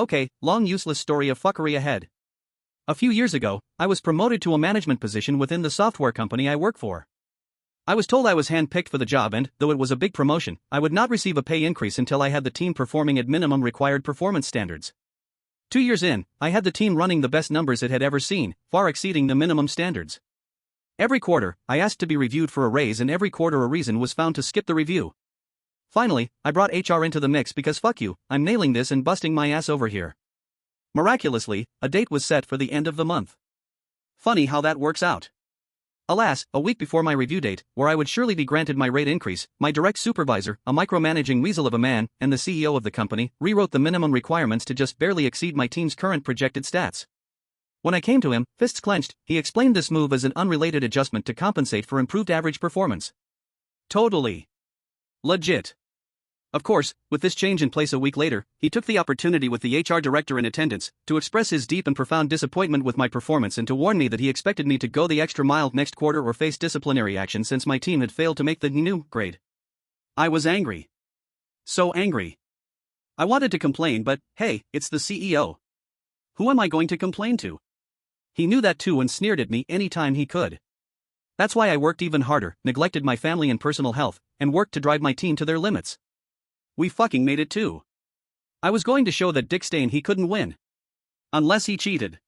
Okay, long useless story of fuckery ahead. A few years ago, I was promoted to a management position within the software company I work for. I was told I was handpicked for the job and, though it was a big promotion, I would not receive a pay increase until I had the team performing at minimum required performance standards. 2 years in, I had the team running the best numbers it had ever seen, far exceeding the minimum standards. Every quarter, I asked to be reviewed for a raise, and every quarter a reason was found to skip the review. Finally, I brought HR into the mix because fuck you, I'm nailing this and busting my ass over here. Miraculously, a date was set for the end of the month. Funny how that works out. Alas, a week before my review date, where I would surely be granted my rate increase, my direct supervisor, a micromanaging weasel of a man, and the CEO of the company, rewrote the minimum requirements to just barely exceed my team's current projected stats. When I came to him, fists clenched, he explained this move as an unrelated adjustment to compensate for improved average performance. Totally legit. Of course, with this change in place a week later, he took the opportunity, with the HR director in attendance, to express his deep and profound disappointment with my performance and to warn me that he expected me to go the extra mile next quarter or face disciplinary action since my team had failed to make the new grade. I was angry. So angry. I wanted to complain, but hey, it's the CEO. Who am I going to complain to? He knew that too and sneered at me any time he could. That's why I worked even harder, neglected my family and personal health, and worked to drive my team to their limits. We fucking made it too. I was going to show that Dick Stain he couldn't win. Unless he cheated.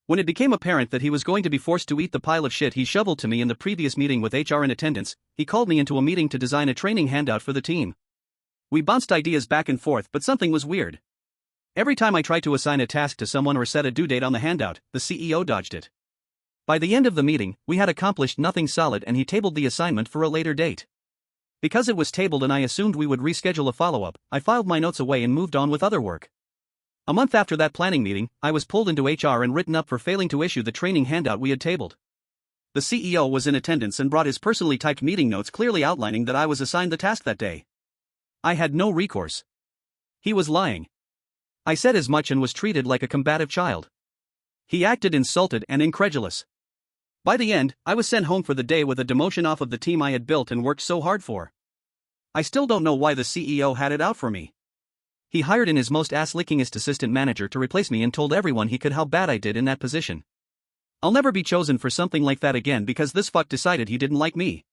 When it became apparent that he was going to be forced to eat the pile of shit he shoveled to me in the previous meeting with HR in attendance, he called me into a meeting to design a training handout for the team. We bounced ideas back and forth, but something was weird. Every time I tried to assign a task to someone or set a due date on the handout, the CEO dodged it. By the end of the meeting, we had accomplished nothing solid and he tabled the assignment for a later date. Because it was tabled and I assumed we would reschedule a follow-up, I filed my notes away and moved on with other work. A month after that planning meeting, I was pulled into HR and written up for failing to issue the training handout we had tabled. The CEO was in attendance and brought his personally typed meeting notes clearly outlining that I was assigned the task that day. I had no recourse. He was lying. I said as much and was treated like a combative child. He acted insulted and incredulous. By the end, I was sent home for the day with a demotion off of the team I had built and worked so hard for. I still don't know why the CEO had it out for me. He hired in his most ass-lickingest assistant manager to replace me and told everyone he could how bad I did in that position. I'll never be chosen for something like that again because this fuck decided he didn't like me.